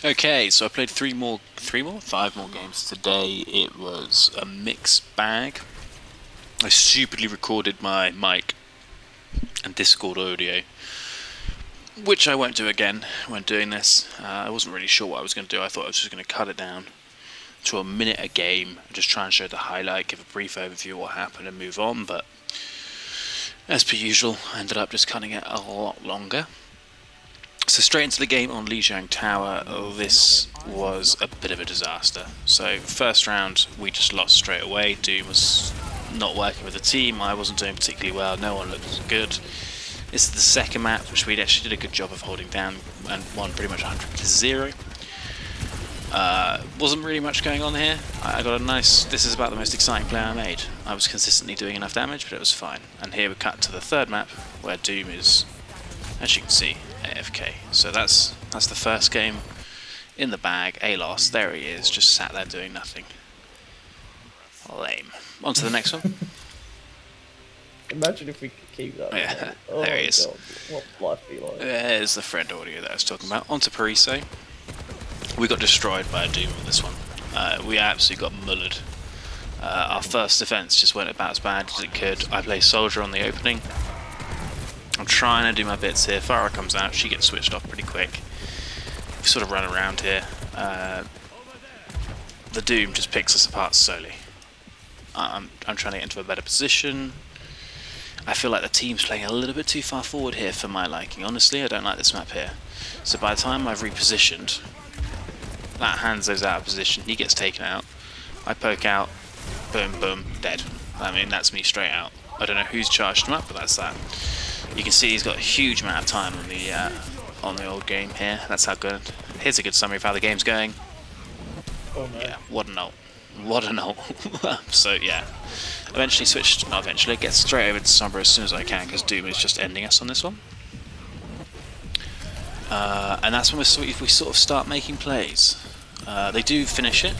Okay, so I played five more games today. It was a mixed bag. I stupidly recorded my mic and Discord audio, which I won't do again when doing this. I wasn't really sure what I was going to do. I thought I was just going to cut it down to a minute a game, just try and show the highlight, give a brief overview of what happened and move on, but as per usual, I ended up just cutting it a lot longer. So straight into the game on Lijiang Tower. This was a bit of a disaster. So first round we just lost straight away. Doom was not working with the team, I wasn't doing particularly well, no one looked good. This is the second map, which we actually did a good job of holding down and won pretty much 100-0. Wasn't really much going on here. I got a nice, this is about the most exciting play I made. I was consistently doing enough damage, but it was fine. And here we cut to the third map, where Doom is, as you can see, AFK. So that's the first game in the bag. A loss. There he is, just sat there doing nothing. Lame. On to the next one. Imagine if we could keep that. Yeah, oh there he is. God, what life be like? There's the friend audio that I was talking about. On to Pariso. We got destroyed by a Doom on this one. We absolutely got mullered. Our first defense just went about as bad as it could. I play Soldier on the opening. I'm trying to do my bits here. Farah comes out, she gets switched off pretty quick. We sort of run around here. The Doom just picks us apart slowly. I'm trying to get into a better position. I feel like the team's playing a little bit too far forward here for my liking. Honestly, I don't like this map here. So by the time I've repositioned, that Hanzo's out of position, he gets taken out. I poke out, boom, boom, dead. I mean, that's me straight out. I don't know who's charged him up, but that's that. You can see he's got a huge amount of time on the old game here. That's how good. Here's a good summary of how the game's going. Oh no. Yeah, what an ult. What an ult. So yeah, get straight over to Sombra as soon as I can, because Doom is just ending us on this one. And that's when we sort of start making plays. They do finish it,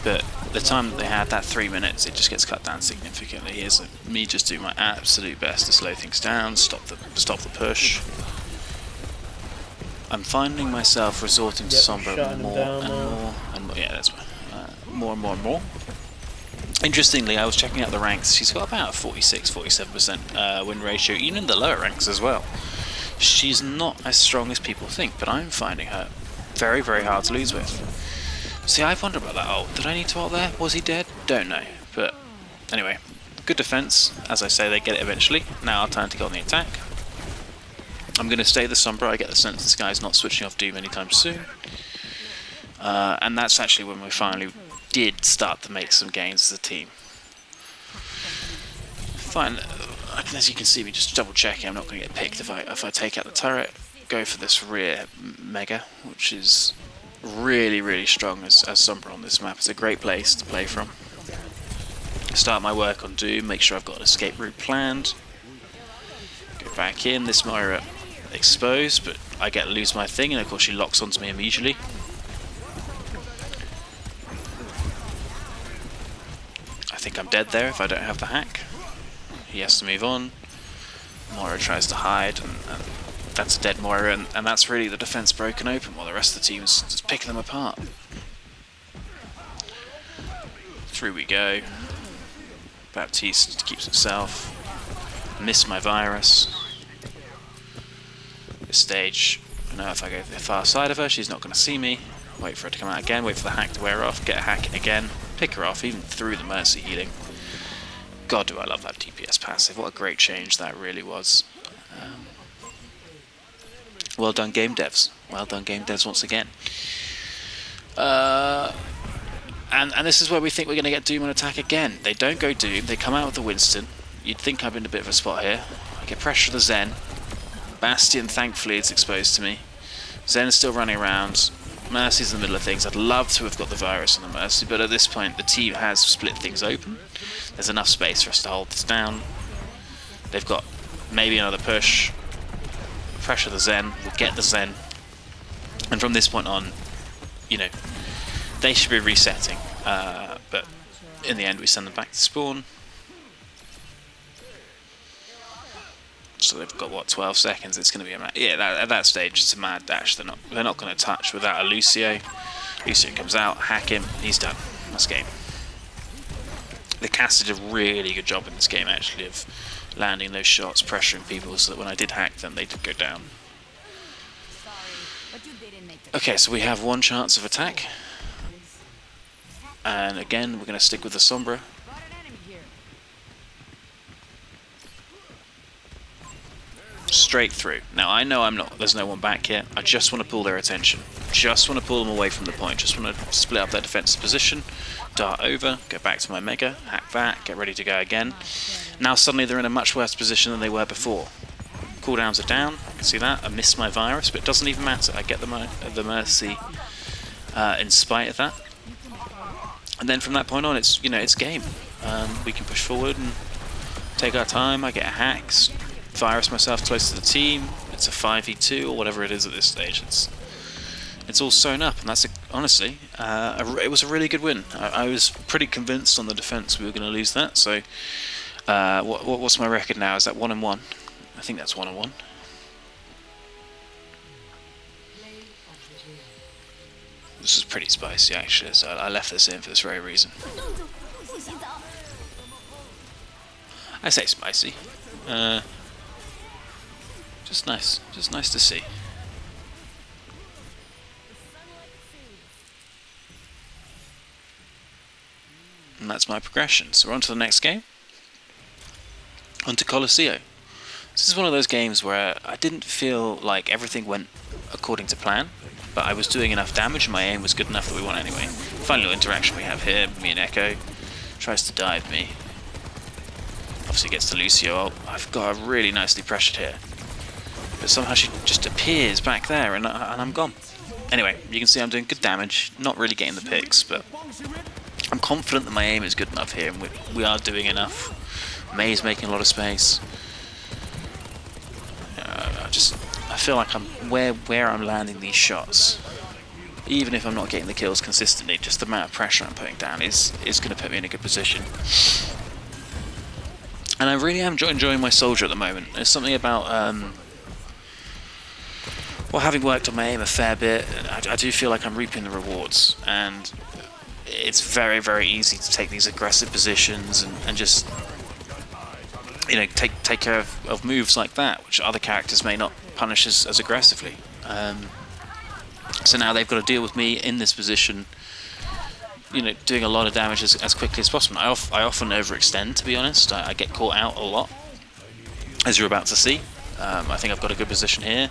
but the time that they had, that 3 minutes, it just gets cut down significantly. Here's me just doing my absolute best to slow things down, stop the push. I'm finding myself resorting to Sombra more and more. Yeah, that's more and more. Interestingly, I was checking out the ranks. She's got about a 46-47% win ratio, even in the lower ranks as well. She's not as strong as people think, but I'm finding her very, very hard to lose with. See, I've wondered about that ult. Did I need to ult there? Was he dead? Don't know. But anyway, good defense. As I say, they get it eventually. Now our time to get on the attack. I'm going to stay the Sombra. I get the sense this guy's not switching off Doom anytime soon. And that's actually when we finally did start to make some gains as a team. Fine. As you can see, me just double checking. I'm not going to get picked if I take out the turret. Go for this rear mega, which is really, really strong as Sombra on this map. It's a great place to play from. Start my work on Doom, make sure I've got an escape route planned. Go back in, this Moira exposed, but I lose my thing, and of course she locks onto me immediately. I think I'm dead there if I don't have the hack. He has to move on. Moira tries to hide, and that's a dead Moira, and that's really the defense broken open while the rest of the team is just picking them apart. Through we go. Baptiste keeps himself. Miss my virus. This stage, I know if I go to the far side of her, she's not going to see me. Wait for her to come out again, wait for the hack to wear off, get a hack in again, pick her off, even through the Mercy healing. God, do I love that DPS passive. What a great change that really was. Well done, game devs. Well done, game devs, once again. And this is where we think we're going to get Doom on attack again. They don't go Doom. They come out with the Winston. You'd think I'm in a bit of a spot here. I get pressure of the Zen. Bastion, thankfully, is exposed to me. Zen's still running around. Mercy's in the middle of things. I'd love to have got the virus on the Mercy, but at this point, the team has split things open. There's enough space for us to hold this down. They've got maybe another push. Pressure the Zen, we'll get the Zen, and from this point on, you know, they should be resetting, but in the end we send them back to spawn. so they've got what, 12 seconds. It's going to be at that stage it's a mad dash. They're not going to touch without a Lucio. Lucio comes out, hack him, he's done. That's game. The cast did a really good job in this game actually of landing those shots, pressuring people, so that when I did hack them, they did go down. Okay, so we have one chance of attack, and again we're going to stick with the Sombra. Straight through. Now I know there's no one back here. I just want to pull their attention. Just want to pull them away from the point. Just want to split up their defensive position. Dart over, go back to my Mega, hack that, get ready to go again. Now suddenly they're in a much worse position than they were before. Cooldowns are down, I can see that. I missed my virus, but it doesn't even matter. I get the Mercy in spite of that. And then from that point on, it's game. We can push forward and take our time. I get hacks, virus myself close to the team. It's a 5v2 or whatever it is at this stage. It's all sewn up, and that's honestly, it was a really good win. I was pretty convinced on the defense we were going to lose that. So, what's my record now? Is that 1-1? I think that's 1-1. This is pretty spicy actually, so I left this in for this very reason. I say spicy. Just nice to see. And that's my progression. So we're on to the next game. On to Colosseo. This is one of those games where I didn't feel like everything went according to plan, but I was doing enough damage and my aim was good enough that we won anyway. Final little interaction we have here, me and Echo. Tries to dive me. Obviously gets to Lucio. I've got her really nicely pressured here. But somehow she just appears back there and I'm gone. Anyway, you can see I'm doing good damage, not really getting the picks, but I'm confident that my aim is good enough here and we are doing enough. May's making a lot of space. I feel like where I'm landing these shots, even if I'm not getting the kills consistently, just the amount of pressure I'm putting down is going to put me in a good position. And I really am enjoying my soldier at the moment. There's something about well, having worked on my aim a fair bit, I do feel like I'm reaping the rewards, and it's very, very easy to take these aggressive positions and just take care of moves like that, which other characters may not punish as aggressively. So now they've got to deal with me in this position, doing a lot of damage as quickly as possible. I often overextend, to be honest. I get caught out a lot, as you're about to see. I think I've got a good position here.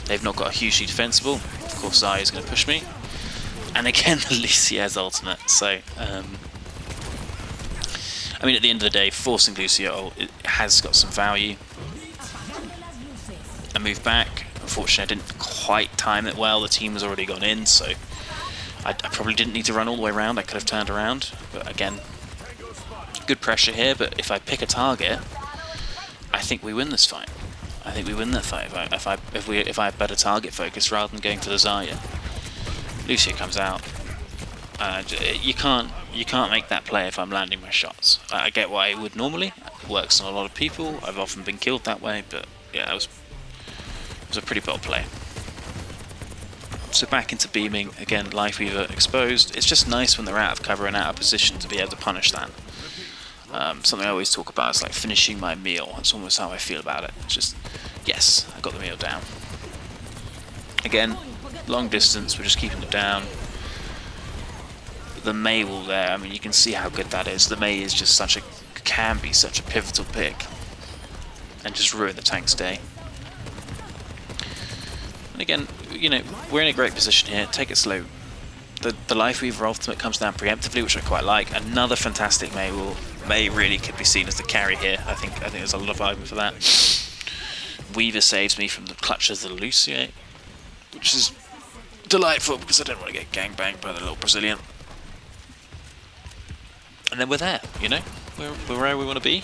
They've not got a hugely defensible. Of course, Zai is going to push me. And again, Lucio's ultimate. So, I mean, at the end of the day, forcing Lucio it has got some value. I moved back. Unfortunately, I didn't quite time it well. The team has already gone in, so I probably didn't need to run all the way around. I could have turned around, but again, good pressure here. But if I pick a target, I think we win this fight. I think we win that fight if I have better target focus rather than going for the Zarya. Lucio comes out. You can't make that play if I'm landing my shots. I get why it would normally. It works on a lot of people. I've often been killed that way, but yeah, it was a pretty bold play. So back into beaming again. Lifeweaver exposed. It's just nice when they're out of cover and out of position to be able to punish that. Something I always talk about is like finishing my meal. That's almost how I feel about it. It's just, yes, I got the meal down. Again, long distance, we're just keeping it down. The Mei wall there, I mean, you can see how good that is. The Mei is just can be such a pivotal pick and just ruin the tank's day. And again, we're in a great position here. Take it slow. The Lifeweaver ultimate comes down preemptively, which I quite like. Another fantastic Mei wall. Mei really could be seen as the carry here. I think there's a lot of argument for that. Weaver saves me from the clutches of the Lucio, which is delightful because I don't want to get gangbanged by the little Brazilian. And then we're there, we're where we want to be.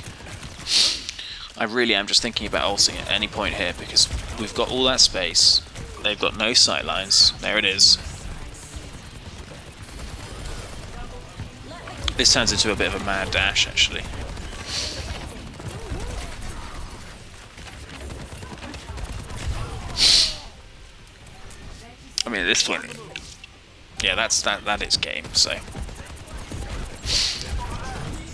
I really am just thinking about ulting at any point here because we've got all that space. They've got no sight lines. There it is. This turns into a bit of a mad dash, actually. mean, at this point, yeah, that is game. So,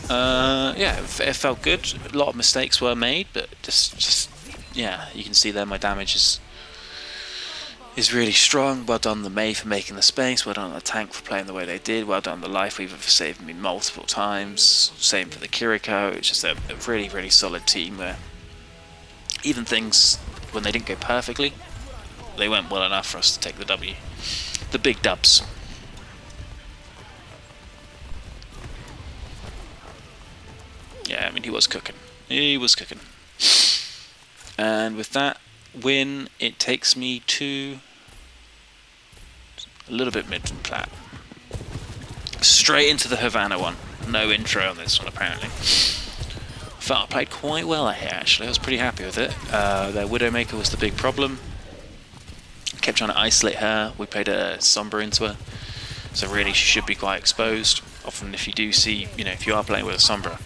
yeah, it felt good. A lot of mistakes were made, but just yeah, you can see there my damage is really strong. Well done the Mei for making the space. Well done the tank for playing the way they did. Well done the Life Weaver for saving me multiple times. Same for the Kiriko. It's just a really solid team where even things when they didn't go perfectly, they went well enough for us to take the W. The big dubs. Yeah, I mean, he was cooking. He was cooking. And with that win, it takes me to a little bit mid and plat. Straight into the Havana one. No intro on this one, apparently. Felt I played quite well here, actually. I was pretty happy with it. Their Widowmaker was the big problem. Kept trying to isolate her. We played a Sombra into her. So really, she should be quite exposed. Often if you do see, you know, if you are playing with a Sombra,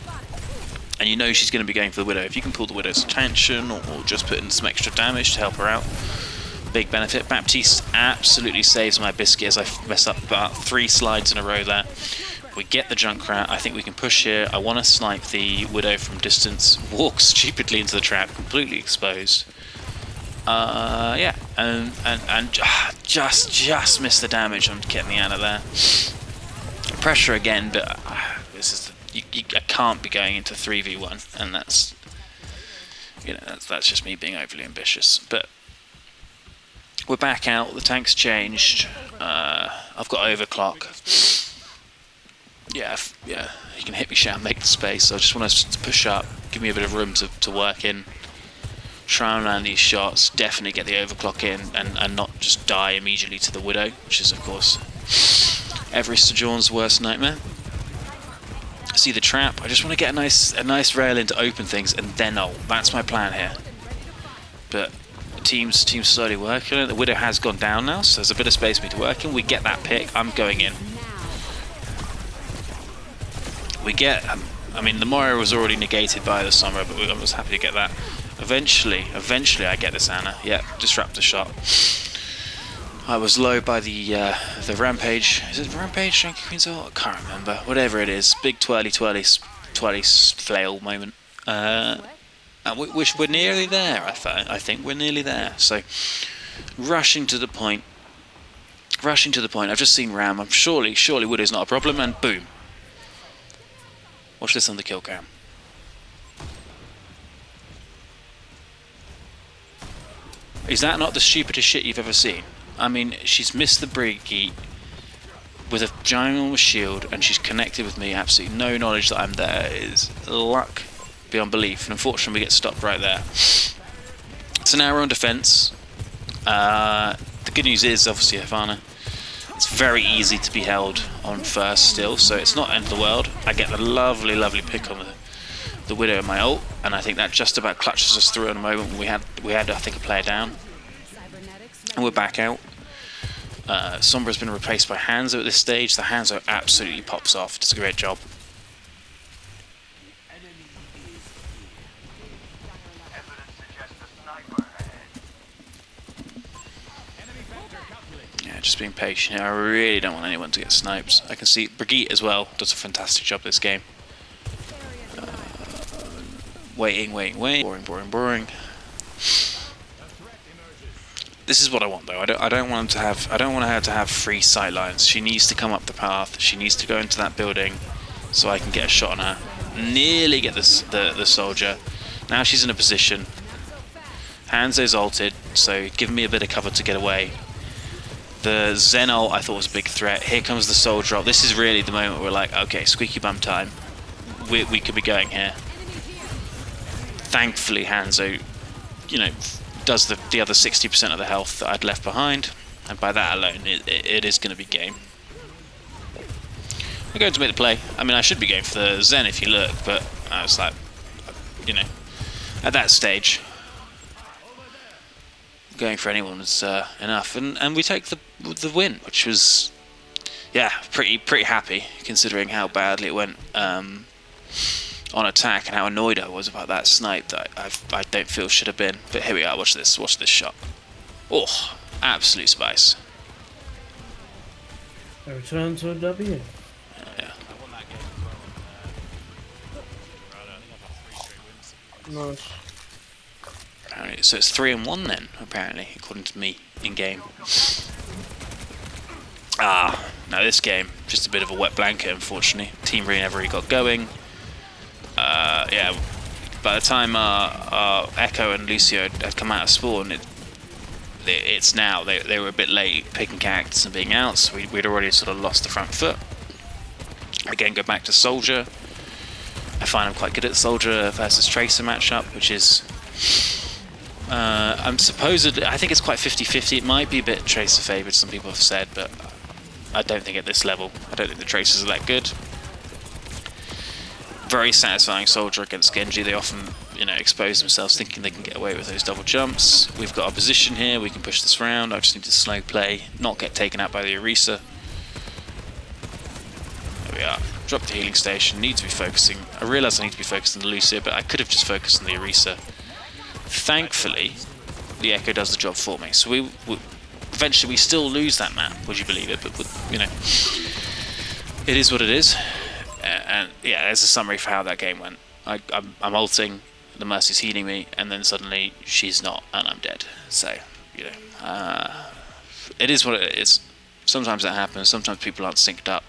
and you know she's going to be going for the Widow, if you can pull the Widow's attention or just put in some extra damage to help her out, big benefit. Baptiste absolutely saves my biscuit as I mess up about 3 slides in a row there. We get the Junkrat. I think we can push here. I want to snipe the Widow from distance. Walk stupidly into the trap, completely exposed. Yeah, and just missed the damage on getting the Ana there. Pressure again, but this is I can't be going into 3v1, and that's, you know, that's just me being overly ambitious. But we're back out. The tank's changed. I've got overclock. Yeah, you can hit me, shout, make the space. So I just want us to push up, give me a bit of room to work in. Try and land these shots, definitely get the overclock in, and not just die immediately to the Widow, which is of course every Sojourn's worst nightmare. See the trap. I just want to get a nice rail in to open things, and then that's my plan here. But the team's slowly working on it. The Widow has gone down now, so there's a bit of space for me to work in. We get that pick. I'm going in. We get. I mean, the Moira was already negated by the Sombra, but I was happy to get that. Eventually, I get this Ana. Yeah, disrupt the shot. I was low by the Rampage. Is it Rampage? Drinking Queen's Ult? I can't remember. Whatever it is. Big twirly flail moment. And we're nearly there, I think. We're nearly there. So, rushing to the point. I've just seen Ram. I'm surely Widow's not a problem. And boom. Watch this on the kill cam. Is that not the stupidest shit you've ever seen? I mean, she's missed the Brigitte with a ginormous shield, and she's connected with me. Absolutely no knowledge that I'm there. It is luck beyond belief, and unfortunately we get stopped right there. It's an hour on defense. The good news is, obviously, Havana, it's very easy to be held on first still, so it's not end of the world. I get the lovely pick on the Widow in my ult, and I think that just about clutches us through in a moment when we had I think a player down. And we're back out. Sombra's been replaced by Hanzo at this stage. The Hanzo absolutely pops off. Does a great job. Yeah, just being patient here. I really don't want anyone to get sniped. I can see Brigitte as well does a fantastic job this game. Waiting. Boring. This is what I want, though. I don't want her to have free sight lines. She needs to come up the path. She needs to go into that building, so I can get a shot on her. Nearly get the soldier. Now she's in a position. Hanzo's ulted, so giving me a bit of cover to get away. The Zen ult I thought was a big threat. Here comes the soldier ult. This is really the moment where we're like, okay, squeaky bum time. We could be going here. Thankfully, Hanzo, you know, does the other 60% of the health that I'd left behind, and by that alone, it is going to be game. I'm going to make the play. I mean, I should be going for the Zen if you look, but I was like, you know, at that stage, going for anyone was enough, and we take the win, which was, yeah, pretty happy considering how badly it went on attack and how annoyed I was about that snipe that I don't feel should have been. But here we are. Watch this shot. Oh, absolute spice. A return to a W. Yeah. I won that game as well. I think I've had 3 straight wins. Nice. Apparently, so it's 3-1 then, apparently, according to me in game. Now this game, just a bit of a wet blanket, unfortunately. Team never really got going. Yeah, by the time Echo and Lucio had come out of spawn, it's now. They were a bit late picking characters and being out, so we'd already sort of lost the front foot. Again, go back to Soldier. I find I'm quite good at Soldier versus Tracer matchup, which is... I think it's quite 50-50. It might be a bit Tracer favoured, some people have said, but I don't think at this level. I don't think the Tracers are that good. Very satisfying Soldier against Genji. They often, expose themselves thinking they can get away with those double jumps. We've got our position here. We can push this round. I just need to slow play, not get taken out by the Orisa. There we are. Drop the healing station. Need to be focusing. I realise I need to be focused on the Lucio, but I could have just focused on the Orisa. Thankfully, the Echo does the job for me. So we eventually we still lose that map. Would you believe it? But it is what it is. And yeah, there's a summary for how that game went. I'm ulting, the Mercy's healing me, and then suddenly she's not, and I'm dead. So it is what it is. Sometimes that happens. Sometimes people aren't synced up.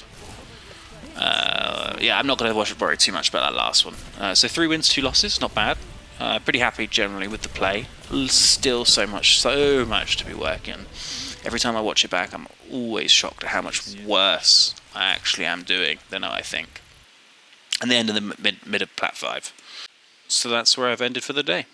Yeah, I'm not going to worry too much about that last one. So 3 wins, 2 losses, not bad. Pretty happy generally with the play. Still so much to be working on. Every time I watch it back, I'm always shocked at how much worse I actually am doing than I think. And the end of the mid of plat 5. So that's where I've ended for the day.